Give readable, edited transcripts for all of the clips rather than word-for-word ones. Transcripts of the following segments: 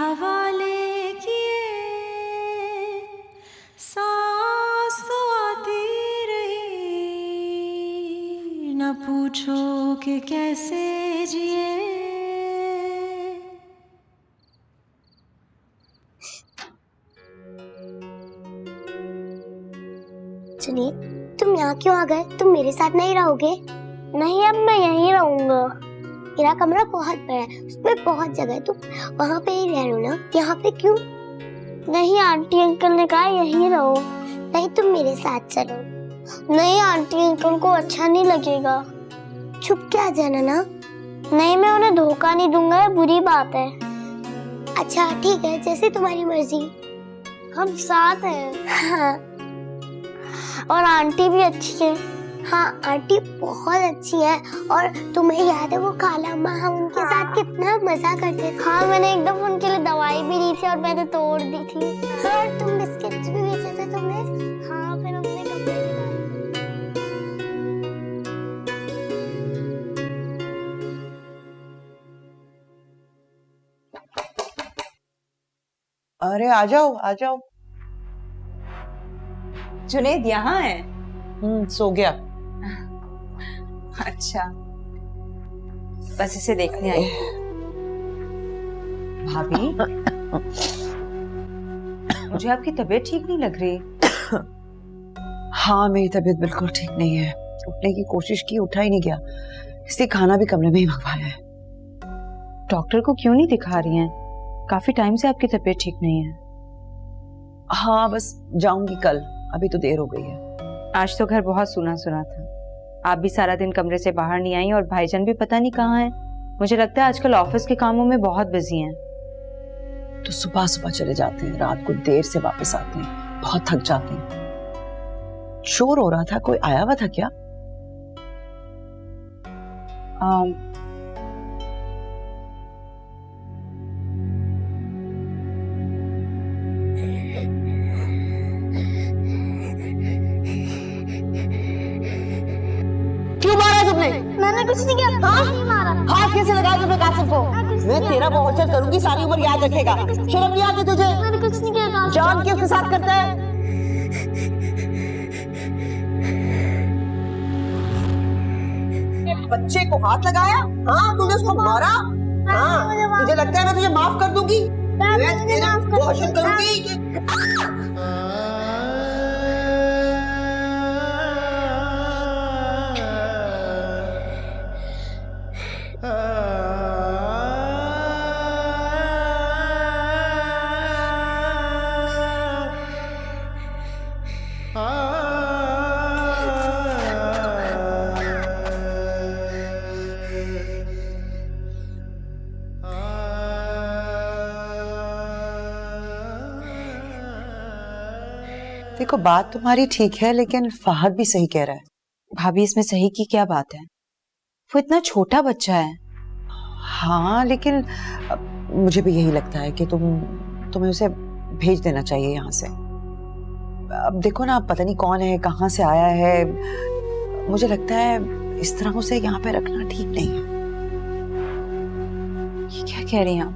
हवाले किए, सांस तो आती रही, न पूछो कि कैसे जिए। सुनिए, तुम यहाँ क्यों आ गए? तुम मेरे साथ नहीं रहोगे? नहीं, अब मैं यहीं रहूंगा। मेरा कमरा बहुत बड़ा है, उसमें बहुत जगह है, तुम वहाँ पे ही रह लो ना। यहाँ पे क्यों? नहीं, आंटी अंकल ने कहा यहीं रहो। नहीं, तुम मेरे साथ चलो। नहीं, आंटी अंकल को अच्छा नहीं लगेगा। चुप क्या जाना ना। नहीं, मैं उन्हें धोखा नहीं दूंगा, ये बुरी बात है। अच्छा ठीक है, जैसे तुम्हारी मर्जी। हम साथ हैं। हाँ। और आंटी भी अच्छी है। हाँ, आंटी बहुत अच्छी है। और तुम्हें याद है वो खाला माँ, हम उनके साथ कितना मजा करते थे। हाँ, मैंने एक दफा उनके लिए दवाई भी दी थी और मैंने तोड़ दी थी। और तुम बिस्किट्स भी बेचे थे तुमने। हाँ, फिर हमने कपड़े भी लाए। अरे आ जाओ आ जाओ। जुनैद यहाँ है? सो गया। अच्छा, बस इसे देखने आई। भाभी, मुझे आपकी तबीयत ठीक नहीं लग रही। हाँ, मेरी तबीयत बिल्कुल ठीक नहीं है। उठने की कोशिश की, उठा ही नहीं गया, इसलिए खाना भी कमरे में ही मंगवाया है। डॉक्टर को क्यों नहीं दिखा रही हैं? काफी टाइम से आपकी तबीयत ठीक नहीं है। हाँ, बस जाऊंगी कल, अभी तो देर हो गई है। आज तो घर बहुत सुना सुना था। आप भी सारा दिन कमरे से बाहर नहीं आई और भाईजान भी पता नहीं कहाँ हैं। मुझे लगता है आजकल ऑफिस के कामों में बहुत बिजी हैं। तो सुबह सुबह चले जाते हैं, रात को देर से वापस आते हैं, बहुत थक जाते हैं। शोर हो रहा था, कोई आया हुआ था क्या? क्यों मारा तुमने? मैंने कुछ नहीं किया। हाँ? नहीं मारा। हाथ कैसे लगाया तुमने कासिम को? मैं तेरा बहुत करूंगी, सारी उम्र याद रखेगा। शर्म नहीं आती तुझे? मैंने कुछ नहीं किया। जान के उसके साथ करता है। बच्चे को हाथ लगाया? हाँ, तूने उसको मारा? हाँ, तुझे लगता है मैं तुझे माफ कर दूंगी? मैं तेरा रोशन करूंगी कि... देखो, बात तुम्हारी ठीक है, लेकिन फहद भी सही कह रहा है। भाभी, इसमें सही की क्या बात है? वो इतना छोटा बच्चा है। हाँ, लेकिन मुझे भी यही लगता है कि तुम्हें उसे भेज देना चाहिए यहाँ से। अब देखो ना, पता नहीं कौन है, कहाँ से आया है। मुझे लगता है इस तरह उसे यहाँ पे रखना ठीक नहीं है। ये क्या कह रही हैं आप?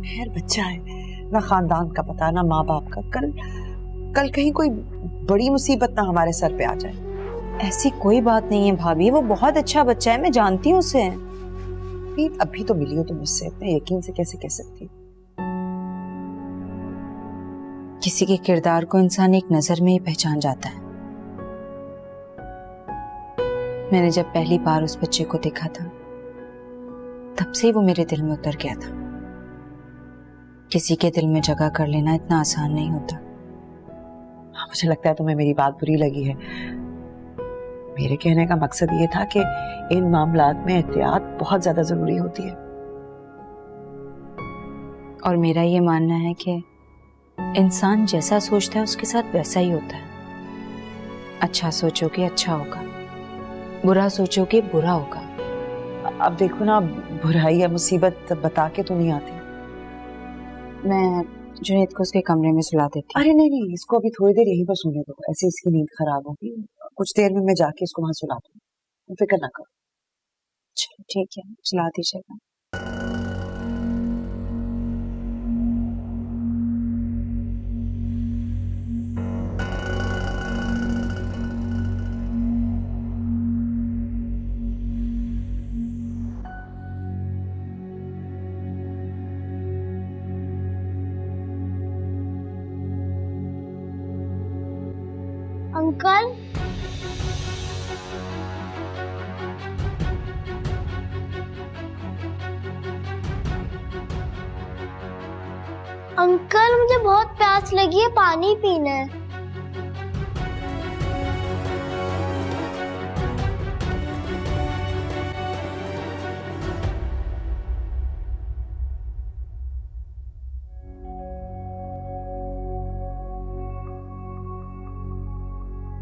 खैर, बच्चा है ना, खानदान का पता ना, माँ बाप का। कल कहीं कोई बड़ी मुसीबत ना हमारे सर पे आ जाए। ऐसी कोई बात नहीं है भाभी, वो बहुत अच्छा बच्चा है, मैं जानती हूँ उसे। अभी तो मिली हो तुम मुझसे, इतने यकीन से कैसे कह सकती? किसी के किरदार को इंसान एक नजर में ही पहचान जाता है। मैंने जब पहली बार उस बच्चे को देखा था, तब से ही वो मेरे दिल में उतर गया था। किसी के दिल में जगह कर लेना इतना आसान नहीं होता। हाँ, मुझे लगता है तुम्हें मेरी बात बुरी लगी है। मेरे कहने का मकसद ये था कि इन मामलात में एहतियात बहुत ज्यादा जरूरी होती है। और मेरा ये मानना है कि इंसान जैसा सोचता है उसके साथ वैसा ही होता है। अच्छा सोचोगे अच्छा होगा, बुरा सोचोगे बुरा होगा। अब देखो ना, बुराई या मुसीबत बता के तो नहीं आती। मैं जुनैद को उसके कमरे में सुला देती। अरे नहीं, इसको अभी थोड़ी देर यहीं पर सोने दो, ऐसे इसकी नींद खराब होगी। कुछ देर में मैं जाके इसको वहां सुला दूँ, फिक्र ना करो। चलो ठीक है, सुला दीजिएगा। अंकल। अंकल मुझे बहुत प्यास लगी है, पानी पीना है।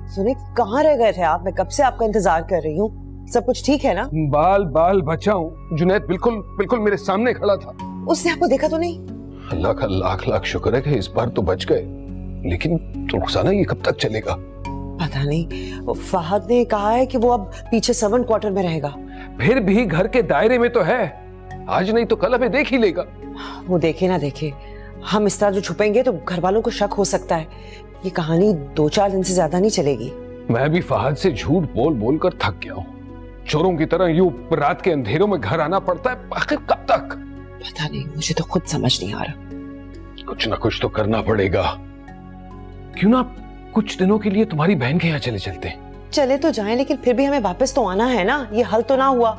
सुनिए, कहाँ रह गए थे आप? मैं कब से आपका इंतजार कर रही हूँ। सब कुछ ठीक है ना? बाल बाल बचाऊं। जुनैद बिल्कुल बिल्कुल मेरे सामने खड़ा था। उसने आपको देखा तो नहीं? अल्लाह का लाख लाख शुक्र है कि इस बार तो बच गए, लेकिन तो रुखसाना ये कब तक चलेगा? पता नहीं। फहद ने कहा है कि वो अब पीछे सर्वेंट क्वार्टर में रहेगा। फिर भी घर के दायरे में तो है, आज नहीं तो कल हमें देख ही लेगा। वो देखे ना देखे, हम इस तरह जो छुपेंगे तो घर वालों को शक हो सकता है। ये कहानी 2-4 दिन से ज्यादा नहीं चलेगी। मैं भी फहद से झूठ बोल बोल कर थक गया हूँ। चोरों की तरह यूं रात के अंधेरों में घर आना पड़ता है, आखिर कब तक? पता नहीं, मुझे तो खुद समझ नहीं आ रहा। कुछ ना कुछ तो करना पड़ेगा। क्यों ना कुछ दिनों के लिए तुम्हारी बहन के यहाँ चले चलते हैं। चले तो जाएं, लेकिन फिर भी हमें वापस तो आना है ना। ये हल तो ना हुआ।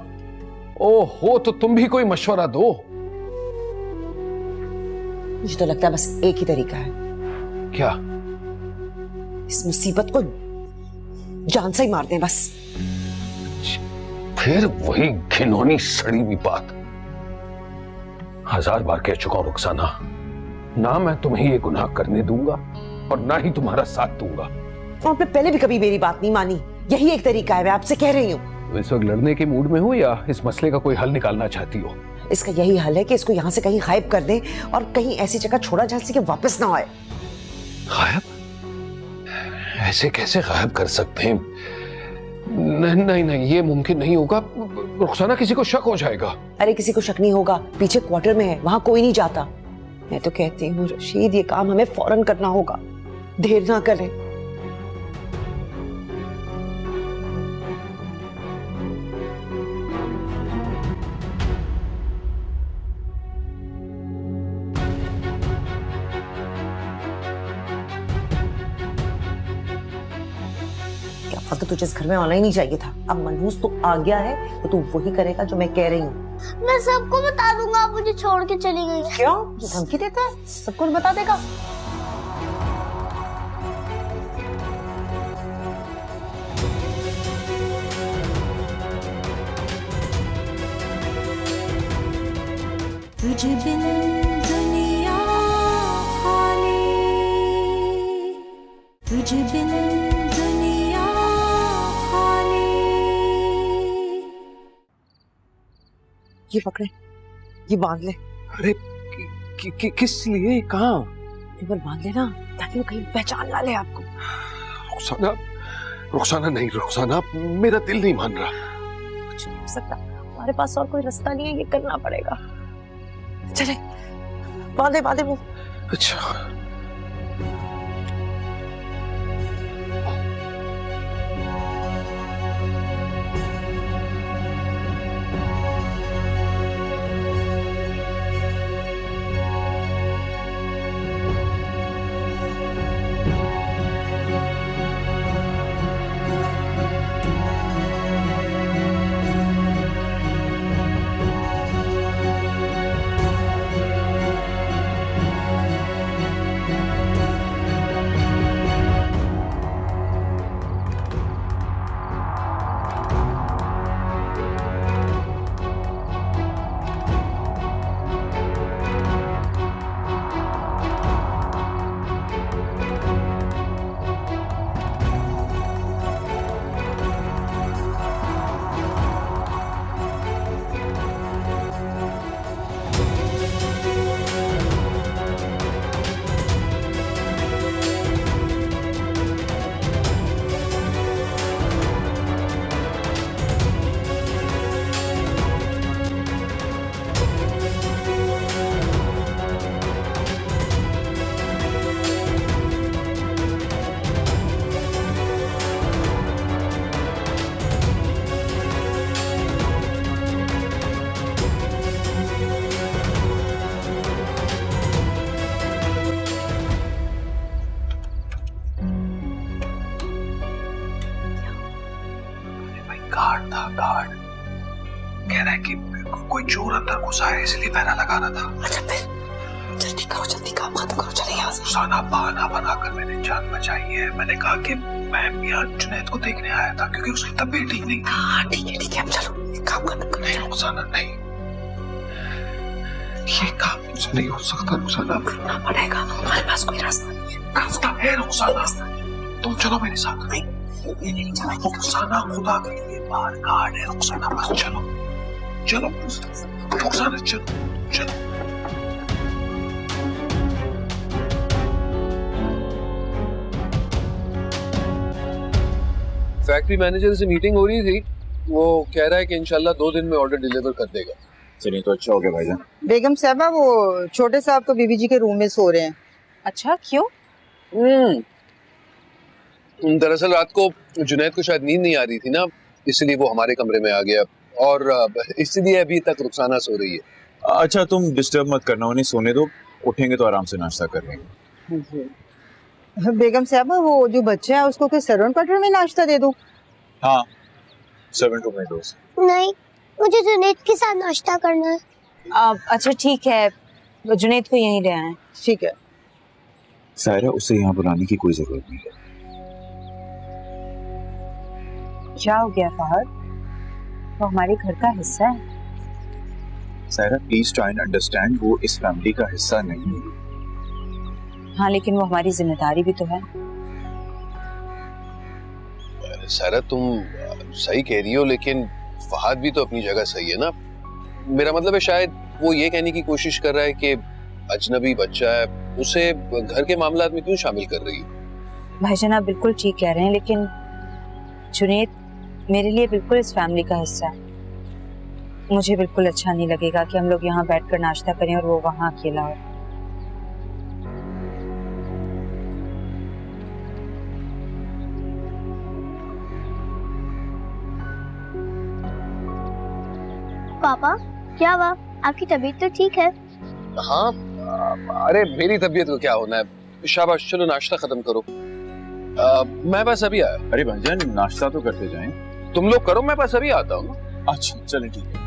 ओहो, तो तुम भी कोई मशवरा दो। मुझे तो लगता है बस एक ही तरीका है। क्या? इस मुसीबत को जान से ही मार दें बस। फिर वही घिनौनी सड़ी हुई बात। 1000 बार कह चुका हूं रुखसाना, ना मैं तुम्हें ये गुनाह करने दूंगा और ना ही तुम्हारा साथ दूंगा। आपने पहले भी कभी मेरी बात नहीं मानी। यही एक तरीका है, मैं आपसे कह रही हूँ। इस वक्त लड़ने के मूड में हो या इस मसले का कोई हल निकालना चाहती हो? इसका यही हल है कि इसको यहाँ से कहीं गायब कर दें और कहीं ऐसी जगह छोड़ा जहां से कि वापस ना आए। गायब? ऐसे कैसे गायब कर सकते हैं? नहीं नहीं नहीं, ये मुमकिन नहीं होगा। रुखसाना, किसी को शक हो जाएगा। अरे किसी को शक नहीं होगा, पीछे क्वार्टर में है, वहां कोई नहीं जाता। मैं तो कहती हूँ रशीद, ये काम हमें फौरन करना होगा, देर ना करें। तो तुझे इस घर में आना ही नहीं चाहिए था। अब मनहूस तो आ गया है तो तू वही करेगा जो मैं कह रही हूँ। मैं सबको बता दूंगा आप मुझे छोड़ के चली गई। क्यों? तू धमकी देता है? सबको बता देगा? तुझ बिन दुनिया खाली, तुझ बिन दुनिया खाली। ये पकड़े, ये बांध ले। अरे किस लिए? कहाँ? इधर बांध लेना ताकि वो कहीं पहचान ना ले आपको। रुखसाना, रुखसाना नहीं, रुखसाना मेरा दिल नहीं मान रहा। कुछ नहीं हो सकता, हमारे पास और कोई रास्ता नहीं है, ये करना पड़ेगा। चले, बांधे बांधे वो। अच्छा, गुस्सा है इसलिए पहरा लगा रहा था। अच्छा फिर जल्दी करो, जल्दी काम खत्म करो, चले यहाँ से। रुखसाना बहाना बनाकर मैंने जान बचाई है। मैंने कहा कि मैं यहाँ जुनैद को देखने आया था क्योंकि उसकी तबीयत ठीक नहीं। हाँ ठीक है, अब चलो काम खत्म करो। नहीं रुखसाना नहीं, ये काम मुझसे नहीं हो सकता रुखसाना। पड़ेगा, हमारे पास कोई रास्ता नहीं है। रास्ता है रुखसाना, तुम चलो मेरे साथ। नहीं नहीं चला रुखसाना, खुदा के लिए बाहर गार्ड है रुखसाना, बस चलो चलो रुखसाना, चलो चलो। फैक्ट्री मैनेजर से मीटिंग हो रही थी, वो कह रहा है कि इंशाल्लाह 2 दिन में ऑर्डर डिलीवर कर देगा। चलिए तो अच्छा हो गया भाईजान। बेगम साहबा वो छोटे साहब तो बीबी जी के रूम में सो रहे हैं। अच्छा क्यों? दरअसल रात को जुनैद को शायद नींद नहीं आ रही थी ना, इसलिए वो हमारे कमरे में आ गया और इसलिए अभी तक रुखसाना सो रही है। अच्छा तुम डिस्टर्ब मत करना, उन्हें सोने दो, उठेंगे तो आराम से नाश्ता कर लेंगे। बेगम साहबा वो जो बच्चा है उसको किस सर्वेंट क्वार्टर में नाश्ता दे दूं? हाँ सर्वेंट रूम में दो। नहीं, मुझे जुनैद के साथ नाश्ता करना है। अच्छा ठीक है, जुनैद को यहीं ले आए। ठीक है। सायरा उसे यहाँ बुलाने की कोई जरूरत नहीं है। क्या हो गया फहद? वो हमारे घर का हिस्सा है। Saira please try and understand, वो इस फैमिली का हिस्सा नहीं है। हाँ लेकिन वो हमारी जिम्मेदारी भी तो है। सारा तुम सही कह रही हो, लेकिन फहद भी तो अपनी जगह सही है ना। मेरा मतलब है शायद वो ये कहने की कोशिश कर रहा है कि अजनबी बच्चा है, उसे घर के मामलात में क्यों शामिल कर रही है। भाईजान आप बिल्कुल ठीक कह रहे हैं, लेकिन जुनैद मेरे लिए बिल्कुल इस फैमिली का हिस्सा है। मुझे बिल्कुल अच्छा नहीं लगेगा कि हम लोग यहाँ बैठकर नाश्ता करें और वो वहाँ अकेला हो। पापा क्या हुआ? आपकी तबीयत तो ठीक है? हाँ अरे मेरी तबीयत को क्या होना है, शाबाश चलो नाश्ता खत्म करो। मैं बस अभी आया। अरे भाईजान नाश्ता तो करते जाएं। तुम लोग करो, मैं बस अभी आता हूँ। अच्छा चलें ठीक है।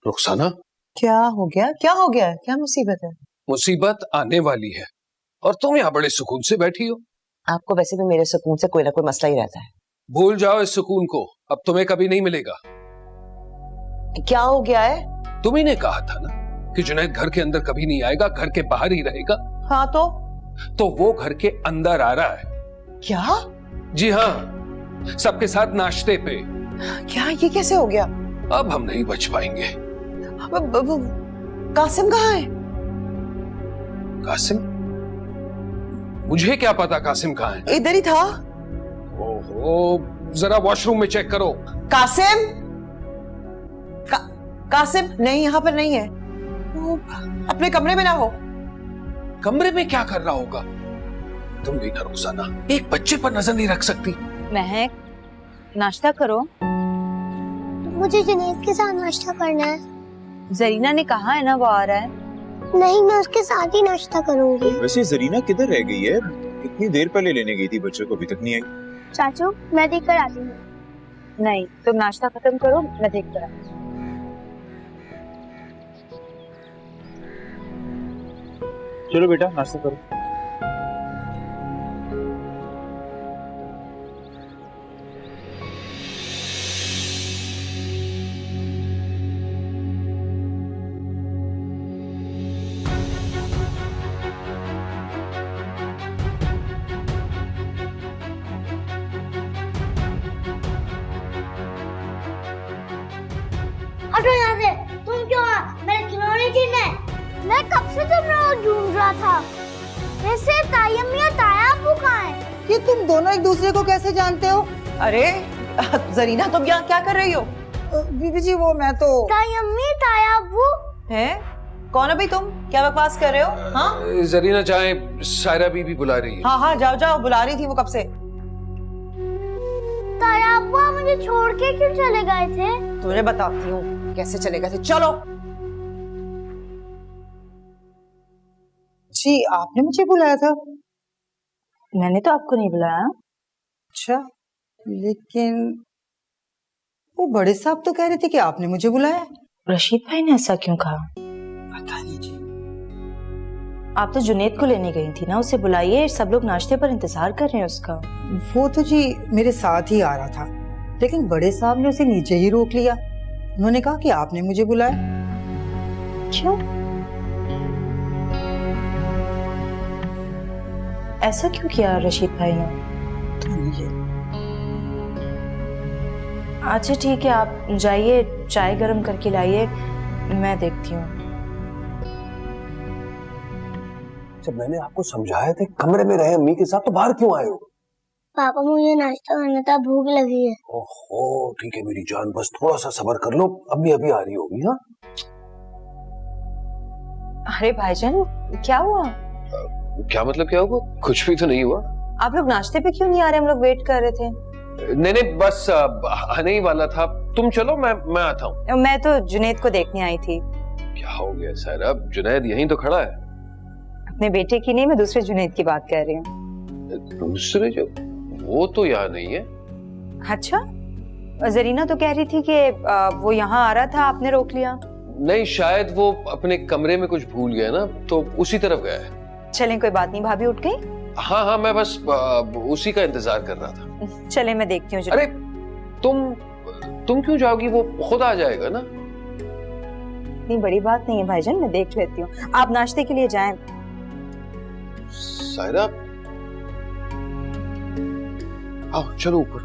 रुखसाना क्या हो गया, क्या हो गया, क्या मुसीबत है? मुसीबत आने वाली है और तुम यहाँ बड़े सुकून से बैठी हो। आपको वैसे भी मेरे सुकून से कोई ना कोई मसला ही रहता है। भूल जाओ इस सुकून को, अब तुम्हें कभी नहीं मिलेगा। क्या हो गया है? तुम ही ने कहा था ना कि जुनैद घर के अंदर कभी नहीं आएगा, घर के बाहर ही रहेगा। हाँ तो वो घर के अंदर आ रहा है। क्या? जी हाँ, सबके साथ नाश्ते पे। क्या ये कैसे हो गया? अब हम नहीं बच पाएंगे। कासिम कहाँ है? कासिम? मुझे क्या पता कासिम कहाँ है। इधर ही था। ओहो, जरा वॉशरूम में चेक करो। कासिम? कासिम नहीं, यहाँ पर नहीं है। वो अपने कमरे में ना हो। कमरे में क्या कर रहा होगा? तुम भी ना रुखसाना, एक बच्चे पर नजर नहीं रख सकती। महक नाश्ता करो। मुझे जुनैद के साथ नाश्ता करना है। जरीना ने कहा है ना वो आ रहा है। नहीं, मैं उसके साथ ही नाश्ता करूंगी। वैसे जरीना किधर रह गई है? इतनी देर पहले लेने गई थी, बच्चों को अभी तक नहीं आई। चाचू मैं देख कर आती हूँ। नहीं तुम नाश्ता खत्म करो, मैं देख कर आती हूँ। चलो बेटा नाश्ता करो। हटो यहाँ से। तुम क्यों मेरे खिलौने छीने? मैं कब से तुम ढूंढ रहा था। वैसे ताई अम्मी और ताया अब्बू कहाँ हैं? ये तुम दोनों एक दूसरे को कैसे जानते हो? अरे जरीना तुम यहाँ क्या कर रही हो? बीबी जी वो मैं तो। ताई अम्मी ताया अब्बू हैं? कौन हो भाई तुम? क्या बकवास कर रहे हो? हाँ जरीना चाहे सायरा बीबी बुला रही है। हाँ हाँ जाओ जाओ, बुला रही थी वो कब से। ताया अब्बू आप मुझे छोड़ के क्यों चले गए थे? तुझे बताती हूँ कैसे चले गए थे। चलो जी आपने मुझे बुलाया था? मैंने तो आपको नहीं बुलाया। अच्छा, लेकिन वो बड़े साहब तो कह रहे थे कि आपने मुझे बुलाया। रशीद भाई ने ऐसा क्यों कहा? पता नहीं जी। आप तो जुनेद को लेने गई थी ना, उसे बुलाइए, सब लोग नाश्ते पर इंतजार कर रहे हैं उसका। वो तो जी मेरे साथ ही आ रहा था, लेकिन बड़े साहब ने उसे नीचे ही रोक लिया। उन्होंने कहा कि आपने मुझे बुलाया। क्यों? ऐसा क्यों किया रशीद भाई ने? अच्छा ठीक है, आप जाइए, चाय गरम करके लाइए, मैं देखती हूँ। जब मैंने आपको समझाया था कमरे में रहे अम्मी के साथ, तो बाहर क्यों आए हो? पापा मुझे नाश्ता करना था, भूख लगी है। ओहो ठीक है मेरी जान, बस थोड़ा सा सब्र कर लो, अम्मी अभी आ रही होगी। हाँ अरे भाईजान क्या हुआ? क्या मतलब क्या हुआ? कुछ भी तो नहीं हुआ। आप लोग नाश्ते पे क्यों नहीं आ रहे? हम लोग वेट कर रहे थे। नहीं बस आने ही वाला था, तुम चलो मैं आता हूँ। मैं तो जुनेद को देखने आई थी। क्या हो गया सायरा? जुनैद यहीं तो खड़ा है। अपने बेटे की नहीं, मैं दूसरे जुनेद की बात कर रही हूँ। दूसरे जो? वो तो यहाँ नहीं है। अच्छा, जरीना तो कह रही थी कि वो यहाँ आ रहा था, आपने रोक लिया। नहीं, शायद वो अपने कमरे में कुछ भूल गया ना, तो उसी तरफ गया है। चलें, कोई बात नहीं, भाभी उठ गई? हाँ मैं बस उसी का इंतजार कर रहा था। चले मैं देखती हूँ। अरे तुम क्यों जाओगी? वो खुद आ जाएगा ना। इतनी बड़ी बात नहीं है भाईजान, मैं देख लेती हूँ, आप नाश्ते के लिए जाएं। सायरा आओ चलो ऊपर।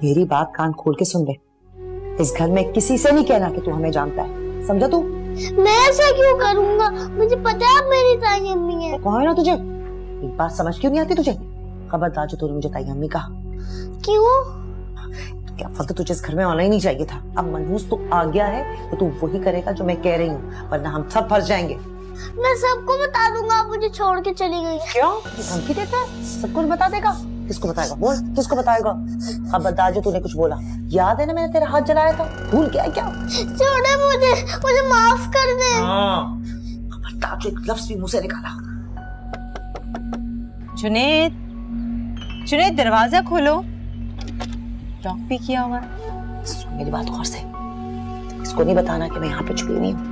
मेरी बात कान खोल के सुन ले, इस घर में किसी से नहीं कहना कि तू हमें जानता है, समझा तू? मैं ऐसा क्यों करूंगा? मुझे पता है आप मेरी ताई अम्मी है। कौन है ना तुझे? एक बात समझ क्यों नहीं आती तुझे? खबरदार जो तूने मुझे ताई अम्मी कहा। क्यों? क्या फल तुझे इस घर में आना ही नहीं चाहिए था। अब मनहूस तू आ गया है तो तू वही करेगा जो मैं कह रही हूँ, वरना हम सब फंस जाएंगे। मैं सबको बता दूंगा आप मुझे छोड़ के चली गई। क्यों? धमकी देता है? सबको बता देगा? किसको बताएगा? बोल, किसको बताएगा? खबरदार जो तूने कुछ बोला, याद है ना मैंने तेरा हाथ जलाया था, भूल गया क्या? छोड़े मुझे माफ कर दे। खबरदार जो एक लफ्ज भी मुंह से निकाला। जुनेद दरवाजा खोलो, लॉक भी किया हुआ है। सुन मेरी बात गौर से, इसको नहीं बताना कि मैं यहाँ पे छुपी नहीं हूँ।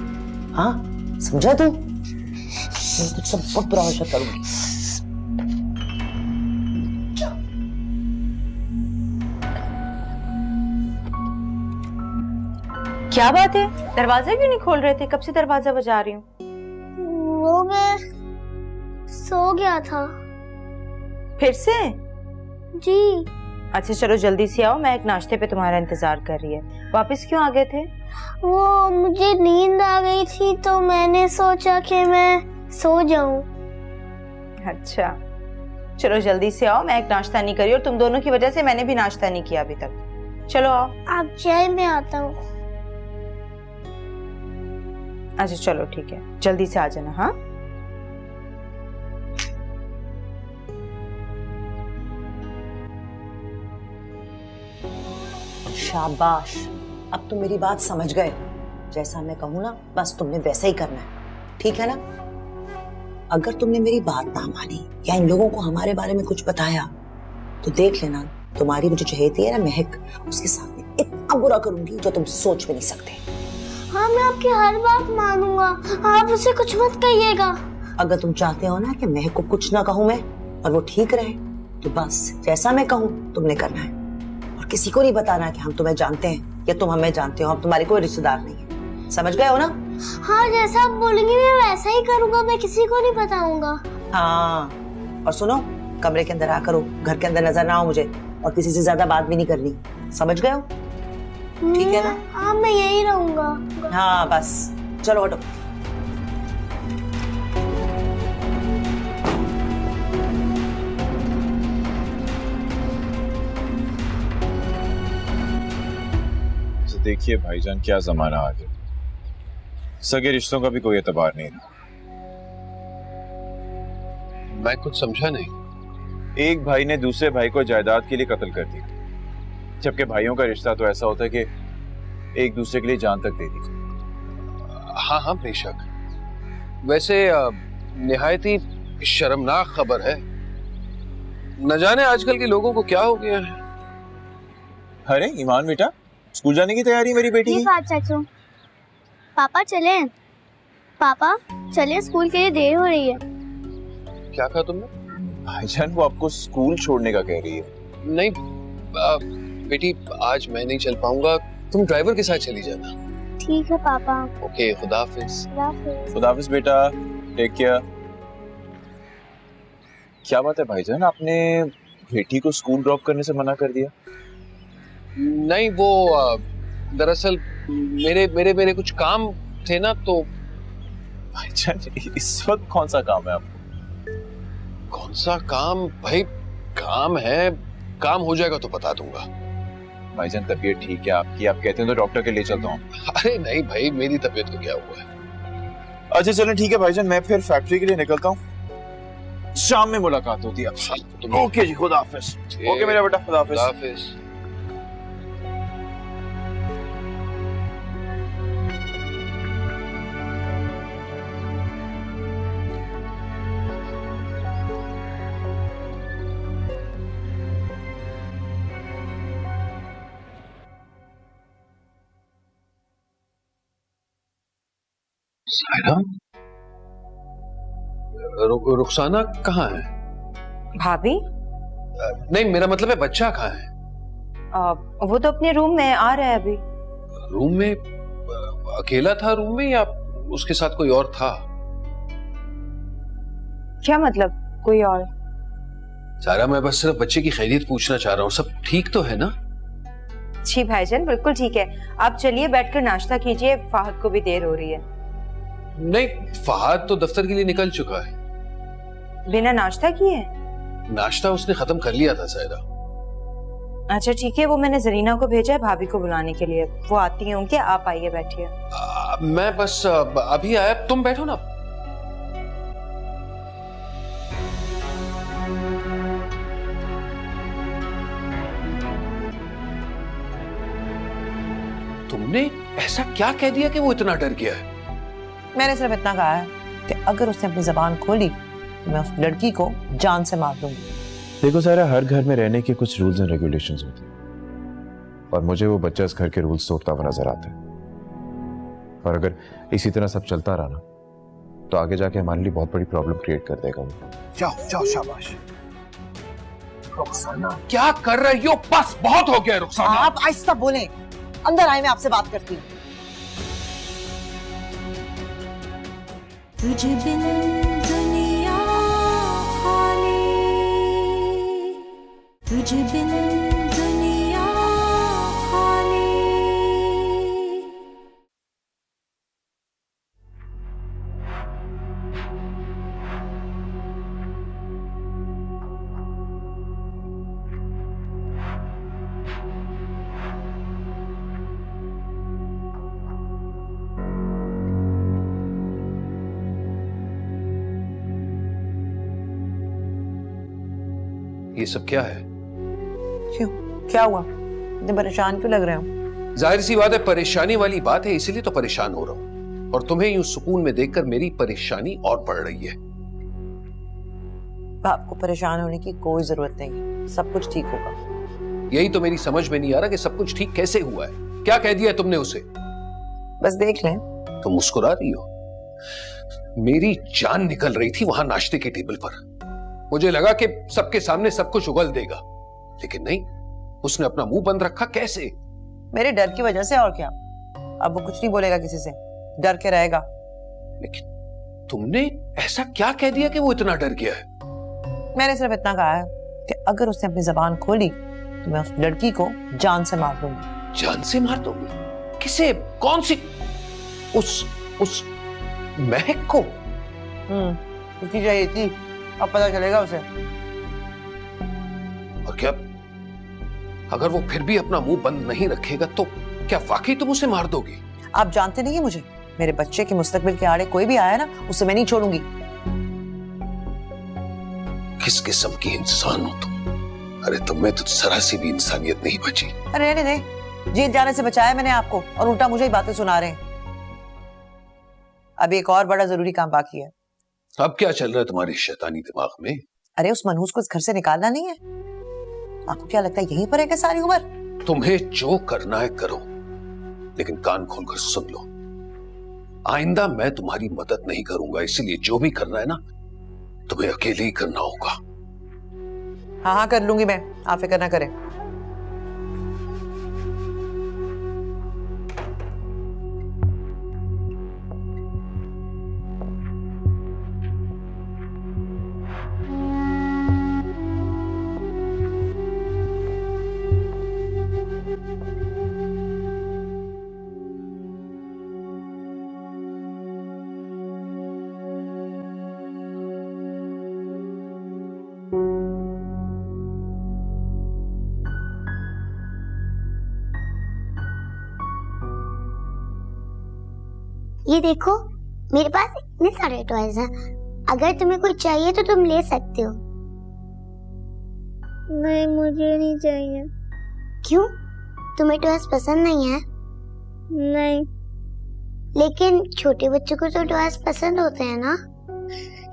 हाँ समझा तू? मैं तुझसे बहुत बुरा हर्षद करूंगी। क्या बात है, दरवाजा क्यों नहीं खोल रहे थे? कब से दरवाजा बजा रही हूँ। वो मैं सो गया था। फिर से? जी। अच्छा चलो जल्दी से आओ, मैं एक नाश्ते पे तुम्हारा इंतजार कर रही है। वापस क्यों आ गए थे? वो मुझे नींद आ गई थी तो मैंने सोचा कि मैं सो जाऊं। अच्छा चलो जल्दी से आओ, मैं एक नाश्ता नहीं करी और तुम दोनों की वजह से मैंने भी नाश्ता नहीं किया अभी तक। चलो आओ। आप चाय में आता हूँ। अच्छा चलो ठीक है, जल्दी से आ जाना। हाँ शाबाश, अब तुम मेरी बात समझ गए। जैसा मैं कहूँ ना बस तुमने वैसा ही करना है, ठीक है ना? अगर तुमने मेरी बात ना मानी या इन लोगों को हमारे बारे में कुछ बताया तो देख लेना, तुम्हारी वो जो चहेती है ना महक, उसके साथ में इतना बुरा करूंगी जो तुम सोच भी नहीं सकते। हाँ मैं आपकी हर बात मानूंगा, आप उसे कुछ मत कहिएगा। अगर तुम चाहते हो ना कि महक को कुछ ना कहूँ मैं और वो ठीक रहे, तो बस जैसा मैं कहूँ तुमने करना है, और किसी को नहीं बताना कि हम तुम्हें जानते हैं या तुम हमें जानते हो। हम तुम्हारे कोई रिश्तेदार नहीं है, समझ गए हो ना? हाँ जैसा आप बोलेंगे मैं वैसा ही करूँगा, मैं किसी को नहीं बताऊंगा। हाँ और सुनो, कमरे के अंदर आकर हो, घर के अंदर नजर ना आओ मुझे, और किसी से ज्यादा बात भी नहीं करनी, समझ गए हो? ठीक है ना? हाँ मैं यही रहूंगा। हाँ बस चलो हटो। देखिए भाईजान, क्या जमाना आ गया, सगे रिश्तों का भी कोई एतबार नहीं रहा। मैं कुछ समझा नहीं। एक भाई ने दूसरे भाई को जायदाद के लिए कत्ल कर दिया, जबकि भाइयों का रिश्ता तो ऐसा होता है कि एक दूसरे के लिए जान तक दे दीजिए। हाँ हाँ बेशक। वैसे निहायत ही शर्मनाक खबर है। न जाने आजकल के लोगों को क्या हो गया है। अरे ईमान बेटा, स्कूल जाने की तैयारी मेरी बेटी की? चाचू, पापा चले, पापा चले, स्कूल के लिए देर हो रही है। क्या कहा तुमने? भाईजान वो आपको स्कूल छोड़ने का कह रही है। नहीं बेटी, आज मैं नहीं चल पाऊंगा, तुम ड्राइवर के साथ चली जाना। ठीक है पापा। ओके, खुदा हाफिज। खुदा हाफिज बेटा, टेक केयर। क्या बात है भाईजान, आपने बेटी को स्कूल ड्रॉप करने से मना कर दिया? नहीं, वो दरअसल मेरे मेरे मेरे कुछ काम थे ना, तो। भाईजान इस वक्त कौन सा काम है आपको? कौन सा काम भाई? काम है, काम हो जाएगा तो बता दूंगा। भाईजान तबीयत ठीक है आपकी? आप कहते हैं तो डॉक्टर के लिए चलता हूँ। अरे नहीं भाई, मेरी तबीयत को क्या हुआ है। अच्छा चलें ठीक है भाईजान, मैं फिर फैक्ट्री के लिए निकलता हूँ, शाम में मुलाकात होती है आपसे। ओके जी, खुदा हाफिज। ओके मेरा बेटा, खुदा हाफिज। खुदा हाफिज। सायरा, रुखसाना कहाँ है? भाभी? नहीं, मेरा मतलब है बच्चा कहाँ है? वो तो अपने रूम में आ रहा है अभी। रूम में? अकेला था रूम में या उसके साथ कोई और था? क्या मतलब कोई और? सारा, मैं बस सिर्फ बच्चे की खैरियत पूछना चाह रहा हूँ, सब ठीक तो है ना? जी भाईजान बिल्कुल ठीक है। आप चलिए बैठकर नाश्ता कीजिए, फाहद को भी देर हो रही है। नहीं, फहाद तो दफ्तर के लिए निकल चुका है। बिना नाश्ता किए? नाश्ता उसने खत्म कर लिया था सायरा। अच्छा ठीक है, वो मैंने जरीना को भेजा है भाभी को बुलाने के लिए, वो आती होंगी, आप आइए बैठिए। मैं बस अभी आया, तुम बैठो ना। तुमने ऐसा क्या कह दिया कि वो इतना डर गया है? मैंने सिर्फ इतना कहा है कि अगर उसने अपनी जबान खोली तो मैं उस लड़की को जान से मार दूंगी। देखो सारा, हर घर में रहने के कुछ रूल्स एंड रेगुलेशंस होते हैं और मुझे वो बच्चा इस घर के रूल्स तोड़ता हुआ नजर आता है। और अगर इसी तरह सब चलता रहा ना तो आगे जाके हमारे लिए बहुत बड़ी प्रॉब्लम क्रिएट कर देगा। जाओ जाओ, शाबाश। रुखसाना क्या कर रही हो? बस बहुत हो गया रुखसाना। आप आहिस्ता बोलें, अंदर आए, मैं आपसे बात करती हूँ। तुझ बिन दुनिया खाली, तुझ बिन दुनिया खाली। ये सब क्या है? क्यों, क्या हुआ? इतने परेशान क्यों लग रहे हो? जाहिर सी बात है, परेशानी वाली बात है, इसीलिए तो परेशान हो रहा हूं। और तुम्हें यूं सुकून में देखकर मेरी परेशानी और बढ़ रही है। आपको परेशान होने की कोई जरूरत नहीं, सब कुछ ठीक होगा। यही तो मेरी समझ में नहीं आ रहा कि सब कुछ ठीक कैसे हुआ है। क्या कह दिया तुमने उसे? बस देख लें। तुम मुस्कुरा रही हो। मेरी जान निकल रही थी वहां नाश्ते के टेबल पर। मुझे लगा कि सबके सामने सब कुछ उगल देगा, लेकिन नहीं, उसने अपना मुंह बंद रखा। कैसे? मेरे डर की वजह से, और क्या। अब वो कुछ नहीं बोलेगा किसी से, डर के रहेगा। लेकिन तुमने ऐसा क्या कह दिया कि वो इतना डर गया है? मैंने सिर्फ इतना कहा है कि अगर उसने अपनी जबान खोली तो मैं उस लड़की को जान से मार दूंगी। जान से मार दोगी? किसे? कौन सी? उस महक को? उसकी चाहिए थी, अब पता चलेगा उसे। और क्या अगर वो फिर भी अपना मुंह बंद नहीं रखेगा तो क्या वाकई तुम उसे मार दोगी? आप जानते नहीं है मुझे, मेरे बच्चे के मुस्तकबिल के आड़े कोई भी आया ना, उसे मैं नहीं छोड़ूंगी। किस किस्म की इंसान हो तुम? अरे तुम में तो जरा सी भी इंसानियत नहीं बची। रहने दे, जेल जाने से बचाया मैंने आपको और उल्टा मुझे ही बातें सुना रहे हैं। अब एक और बड़ा जरूरी काम बाकी है। अब क्या चल रहा है तुम्हारी शैतानी दिमाग में? अरे उस मनहूस को इस घर से निकालना नहीं है। आपको क्या लगता है यहीं पर रहेगा सारी उम्र? तुम्हें जो करना है करो, लेकिन कान खोलकर सुन लो, आइंदा मैं तुम्हारी मदद नहीं करूंगा, इसलिए जो भी करना है ना तुम्हें अकेले ही करना होगा। हाँ हाँ कर लूंगी मैं, आप फिक्र ना करें। ये देखो, मेरे पास इतने सारे टॉयज हैं, अगर तुम्हें कोई चाहिए तो तुम ले सकते हो। नहीं, मुझे नहीं चाहिए। क्यों? तुम्हें टॉयज पसंद नहीं है? नहीं। लेकिन छोटे बच्चों को तो टॉयज पसंद होते हैं ना?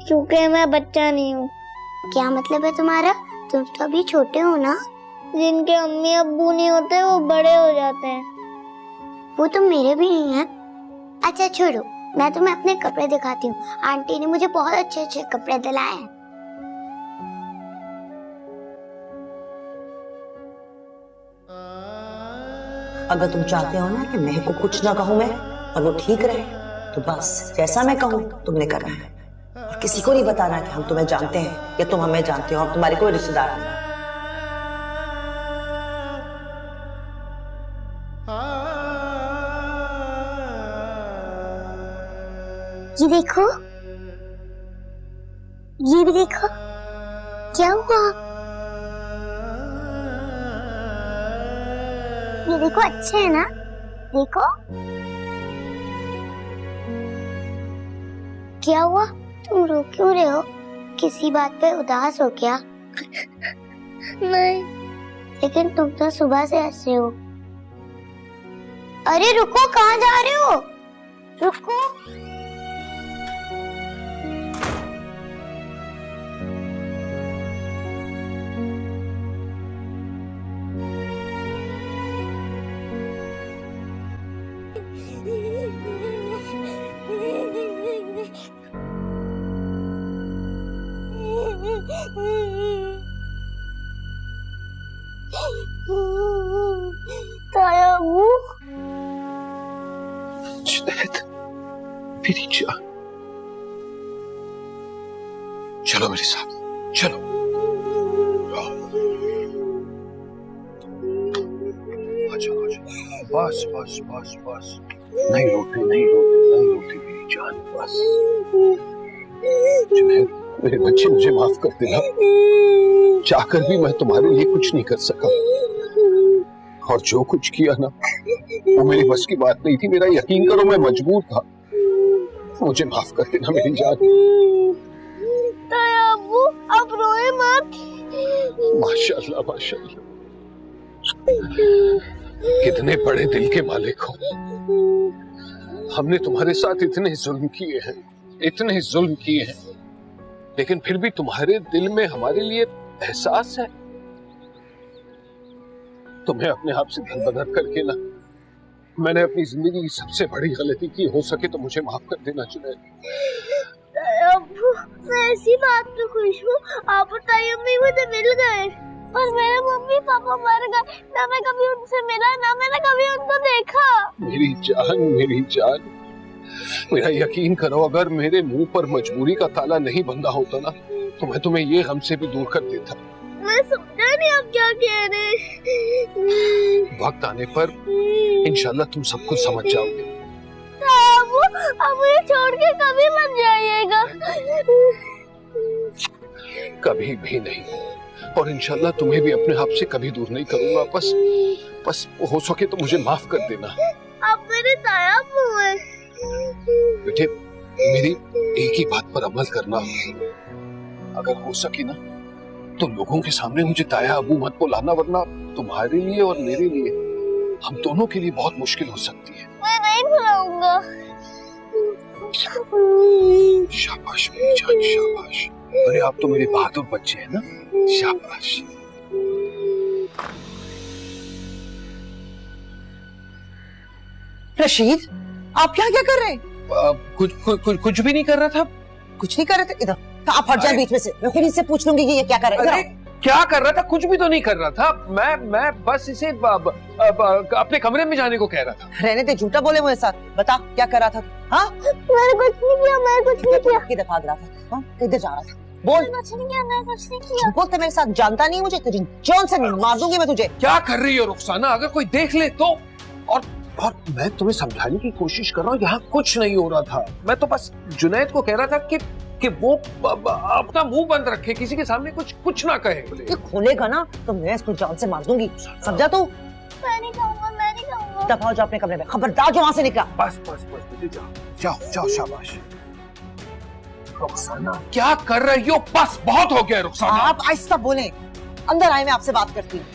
क्योंकि मैं बच्चा नहीं हूँ। क्या मतलब है तुम्हारा? तुम तो अभी छोटे हो ना। जिनके अम्मी अब्बू नहीं होते वो बड़े हो जाते हैं। वो तो मेरे भी नहीं है। अच्छा छोड़ो, मैं तुम्हें अपने कपड़े दिखाती हूँ। आंटी ने मुझे बहुत अच्छे अच्छे कपड़े दिलाए हैं। अगर तुम चाहते हो ना कि महक को कुछ ना कहूं मैं और वो ठीक रहे, तो बस जैसा मैं कहूं तुमने करना है। और किसी को नहीं बताना कि हम तुम्हें जानते हैं या तुम हमें जानते हो, हम तुम्हारे कोई रिश्तेदार नहीं। ये देखो, ये भी देखो, क्या हुआ? ये देखो, अच्छे है ना? देखो क्या हुआ? तुम रो क्यों रहे हो? किसी बात पे उदास हो क्या? नहीं। लेकिन तुम तो सुबह से हंस रहे हो। अरे रुको, कहाँ जा रहे हो? रुको। मेरी जान, चलो मेरे साथ, चलो। बस बस बस बस, नहीं रोते नहीं रोते नहीं रोते मेरी जान, बस। जुनैद, मेरे बच्चे, मुझे माफ कर देना। चाहकर भी मैं तुम्हारे लिए कुछ नहीं कर सका, और जो कुछ किया ना वो मेरी बस की बात नहीं थी। मेरा यकीन करो, मैं मजबूर था। मुझे माफ कर देना मेरी जान। अब्बू, अब रोए मत। माशाल्लाह माशाल्लाह, कितने बड़े दिल के मालिक हो। हमने तुम्हारे साथ इतने जुल्म किए हैं, इतने जुल्म किए हैं, लेकिन फिर भी तुम्हारे दिल में हमारे लिए एहसास है। तुम्हें अपने आप से दरबदर करके ना मैंने अपनी जिंदगी की सबसे बड़ी गलती की। हो सके तो मुझे माफ कर देना जुनैद। अब्बू, मैं ऐसी बात पे खुश हूँ। आप और ताई अम्मी मुझे मिल गए, और मेरे मम्मी पापा मर गए। ना मैं कभी उनसे मिला, ना मैंने कभी उनको देखा। मेरी जान, मेरी जान, मेरा यकीन करो, अगर मेरे मुंह पर मजबूरी का ताला नहीं बंधा होता ना तो मैं तुम्हें ये गम से भी दूर कर देता। मैं समझा नहीं आप क्या कह रहे। वक्त आने पर इंशाल्लाह तुम सब कुछ समझ जाओगे। अब मुझे छोड़ के कभी मत जाइएगा। कभी भी नहीं, और इंशाल्लाह तुम्हें भी अपने आप से कभी दूर नहीं करूंगा। बस हो सके तो मुझे माफ कर देना। आप मेरे ताया हुए। बेटे, मेरी एक ही बात पर अमल करना, अगर हो सके ना तो लोगों के सामने मुझे ताया अबू मत बुलाना, वरना तुम्हारे लिए और मेरे लिए हम दोनों के लिए बहुत मुश्किल हो सकती है। मैं नहीं बुलाऊंगा। शाबाश मेरी जान, शाबाश। अरे आप तो मेरे बहादुर बच्चे हैं ना, शाबाश। रशीद, आप क्या क्या कर रहे हैं? कुछ भी नहीं कर रहा था। कुछ नहीं कर रहे थे? इधर तो आप हट जाए बीच में से, मैं खुद इससे पूछ लूंगी कि ये क्या कर रहे अरे हैं। क्या कर रहा था? कुछ भी तो नहीं कर रहा था। मैं बस इसे अपने कमरे में जाने को कह रहा था। रहने दे, झूठा बोले मेरे साथ। बता क्या कर रहा था? हाँ, मैंने कुछ नहीं किया, मैं कुछ नहीं किया। किधर भाग रहा था? हाँ, किधर जा रहा था? बोल। मैं कुछ नहीं किया, मैं कुछ नहीं किया। बोलते मेरे साथ जानता नहीं मुझे, तुझे जान से मार दूंगी मैं तुझे। क्या कर रही हो रुखसाना? अगर कोई देख ले तो। और मैं तुम्हें समझाने की कोशिश कर रहा हूँ, यहाँ कुछ नहीं हो रहा था। मैं तो बस जुनैद को कह रहा था कि वो अपना मुंह बंद रखे, किसी के सामने कुछ ना कहे। ये खोलेगा ना तो मैं इसको जान से मार दूंगी, समझा तू? मैं नहीं खाऊंगा, मैं नहीं खाऊंगा। दफा हो जाओ अपने कमरे में, खबरदार जो वहां से निकला। बस बेटे जाओ, शाबाश। रुखसाना क्या कर रही हो? बस बहुत हो गया रुखसाना। आप आहिस्ता बोले, अंदर आए, मैं आपसे बात करती हूँ।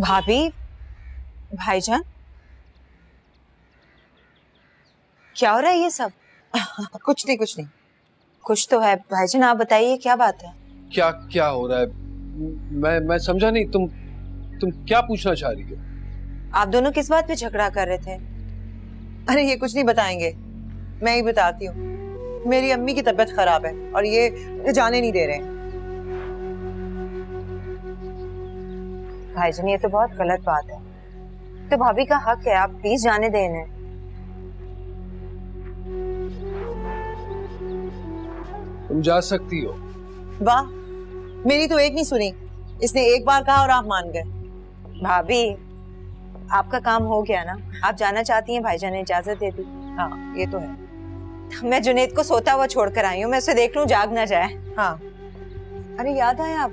भाभी, भाईजान, क्या हो रहा है ये सब? कुछ नहीं। कुछ तो है भाईजान, आप बताइए क्या बात है? क्या हो रहा है? मैं समझा नहीं। तुम क्या पूछना चाह रही हो? आप दोनों किस बात पे झगड़ा कर रहे थे? अरे ये कुछ नहीं बताएंगे, मैं ही बताती हूँ। मेरी अम्मी की तबीयत खराब है और ये जाने नहीं दे रहे हैं। भाईजान ये तो बहुत गलत बात है। तो भाभी का हक है, आप प्लीज जाने दें इन्हें। तुम जा सकती हो। वाह, मेरी तो एक नहीं सुनी, इसने एक बार कहा और आप मान गए। भाभी आपका काम हो गया ना, आप जाना चाहती हैं, भाईजान ने इजाजत दे दी। हाँ ये तो है। मैं जुनैद को सोता हुआ छोड़कर आई हूँ, मैं उसे देख लूं जाग ना जाए। हाँ। अरे याद आया आप,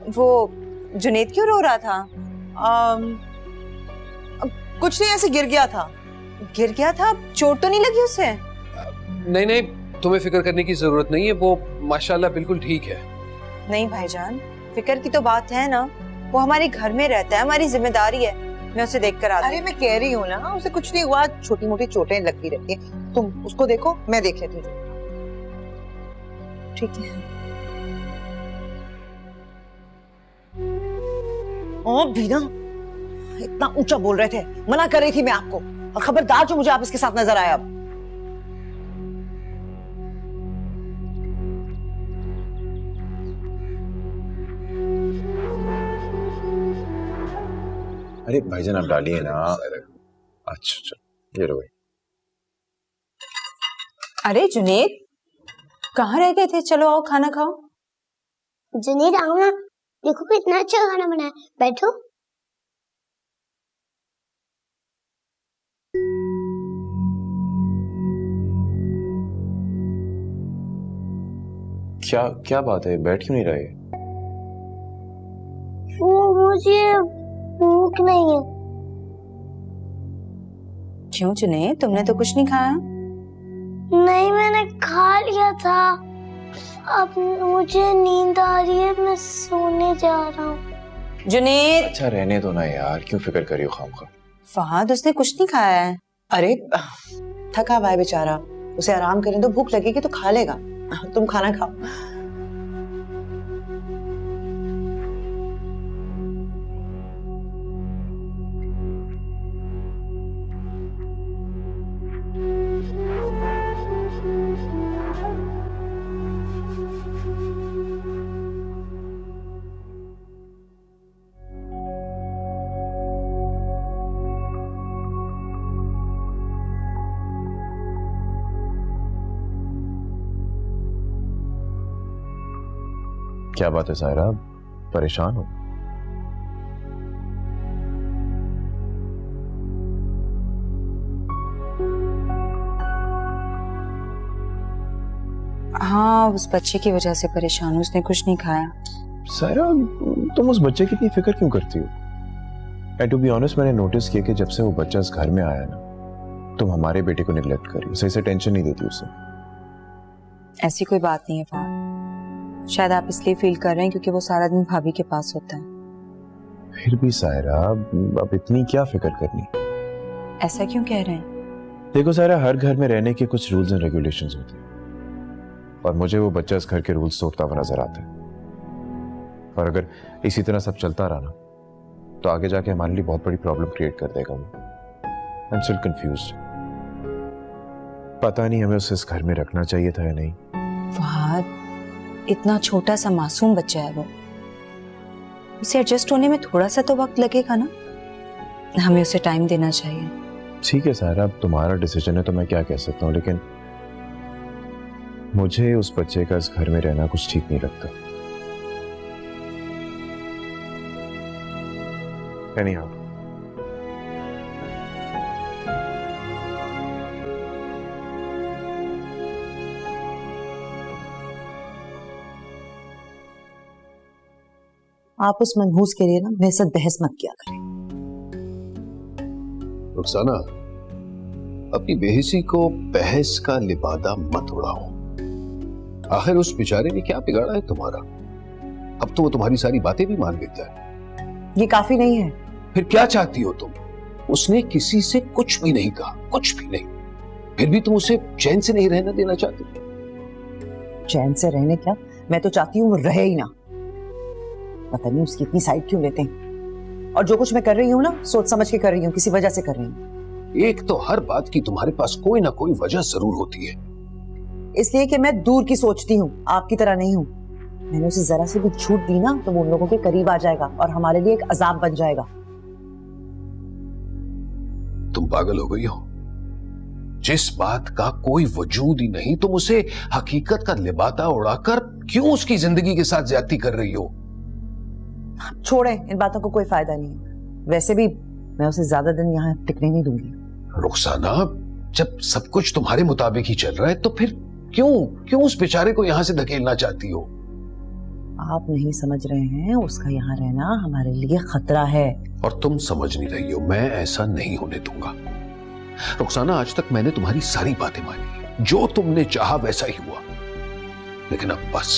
वो जुनैद क्यों रो रहा था? कुछ नहीं, ऐसे गिर गया था। गिर गया था? चोट तो नहीं लगी उसे? नहीं, तुम्हें फिक्र करने की जरूरत नहीं है, वो माशाल्लाह बिल्कुल ठीक है। नहीं भाईजान, फिक्र की तो बात है ना, वो हमारे घर में रहता है, हमारी जिम्मेदारी है। मैं उसे देख कर आती हूँ। अरे मैं कह रही हूँ ना, उसे कुछ नहीं हुआ, छोटी मोटी चोटें लगती रहती है। तुम उसको देखो, मैं देख लेती हूँ। ठीक है। ओ बीना, इतना ऊंचा बोल रहे थे, मना कर रही थी मैं आपको। और खबरदार जो मुझे आप इसके साथ नजर आया। अब अरे भाईजान आप डालिए ना। अच्छा ये लो भाई। अरे जुनैद, कहाँ रह गए थे? चलो आओ खाना खाओ। जुनैद आओ ना, देखो कितना अच्छा खाना बना है, बैठो। क्या बात है, बैठ क्यों नहीं रहे? वो मुझे भूख नहीं है। क्यों जुनैद, तुमने तो कुछ नहीं खाया? नहीं, मैंने खा लिया था। अब मुझे नींद आ रही है, मैं सोने जा रहा हूँ। जुनैद। अच्छा रहने दो ना यार, क्यों फिक्र करी हो खामखा। फहद, उसने कुछ नहीं खाया है। अरे थका हुआ है बेचारा, उसे आराम करने दो, भूख लगेगी तो खा लेगा। तुम खाना खाओ। क्या बात है सायरा, परेशान हो? हाँ, उस बच्चे की वजह से परेशान हूँ, उसने कुछ नहीं खाया। सायरा तुम उस बच्चे की इतनी फिक्र क्यों करती हो? एंड टू बी ऑनेस्ट, मैंने नोटिस किया कि जब से वो बच्चा इस घर में आया ना, तुम हमारे बेटे को निगलेक्ट करी, सही से टेंशन नहीं देती उसे। ऐसी कोई बात नहीं है फहद, शायद आप इसलिए फील कर रहे हैं क्योंकि वो सारा दिन भाभी के पास होता है। फिर भी सायरा, अब इतनी क्या फिक्र करनी? ऐसा क्यों कह रहे हैं? देखो सायरा, हर घर में रहने के कुछ रूल्स एंड रेगुलेशंस होते हैं और मुझे वो बच्चा इस घर के रूल्स तोड़ता हुआ नजर आता है। और अगर इसी तरह सब चलता रहा ना तो आगे जाके हमारे लिए बहुत बड़ी प्रॉब्लम क्रिएट कर देगा वो। I am still confused. पता नहीं हमें उसे इस घर में रखना चाहिए था या नहीं। फहद, इतना छोटा सा मासूम बच्चा है वो, उसे एडजस्ट होने में थोड़ा सा तो वक्त लगेगा ना, हमें उसे टाइम देना चाहिए। ठीक है सायरा, अब तुम्हारा डिसीजन है तो मैं क्या कह सकता हूँ, लेकिन मुझे उस बच्चे का इस घर में रहना कुछ ठीक नहीं लगता। Anyhow. आप उस मनहूस के लिए ना मेरे साथ बहस मत किया करें। रुखसाना, अपनी बेहिसी को बहस का लिबादा मत उड़ाओ। आखिर उस बेचारे ने क्या बिगाड़ा है तुम्हारा? अब तो वो तुम्हारी सारी बातें भी मान लेता है। ये काफी नहीं है। फिर क्या चाहती हो तुम? उसने किसी से कुछ भी नहीं कहा, कुछ भी नहीं, फिर भी तुम उसे चैन से नहीं रहना देना चाहती? चैन से रहने क्या, मैं तो चाहती हूँ वो रहे ही ना। पता नहीं उसकी इतनी साइड क्यों लेते हैं। और जो कुछ मैं कर रही हूँ ना, सोच समझ के कर रही हूँ, किसी वजह से कर रही हूँ। एक तो हर बात की तुम्हारे पास कोई ना कोई वजह जरूर होती है। इसलिए कि मैं दूर की सोचती हूँ, आपकी तरह नहीं हूँ। मैंने उसे जरा से भी छूट दी ना तो वो उन लोगों के करीब आ जाएगा और हमारे लिए एक अजाब बन जाएगा। तुम पागल हो गई हो? जिस बात का कोई वजूद ही नहीं, तुम उसे हकीकत का लिबादा उड़ाकर क्यों उसकी जिंदगी के साथ ज्यादती कर रही हो? छोड़े, इन बातों को कोई फायदा नहीं है। वैसे भी मैं उसे ज्यादा दिन यहाँ टिकने नहीं दूंगी। रुखसाना, जब सब कुछ तुम्हारे मुताबिक ही चल रहा है तो फिर क्यों उस बेचारे को यहां से धकेलना चाहती हो? आप नहीं समझ रहे हैं, उसका यहाँ रहना हमारे लिए खतरा है। और तुम समझ नहीं रही हो। मैं ऐसा नहीं होने दूंगा। रुखसाना, आज तक मैंने तुम्हारी सारी बातें मानी, जो तुमने चाहा वैसा ही हुआ, लेकिन अब बस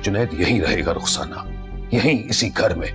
जुनैद यहीं रहेगा रुखसाना, यहीं इसी घर में।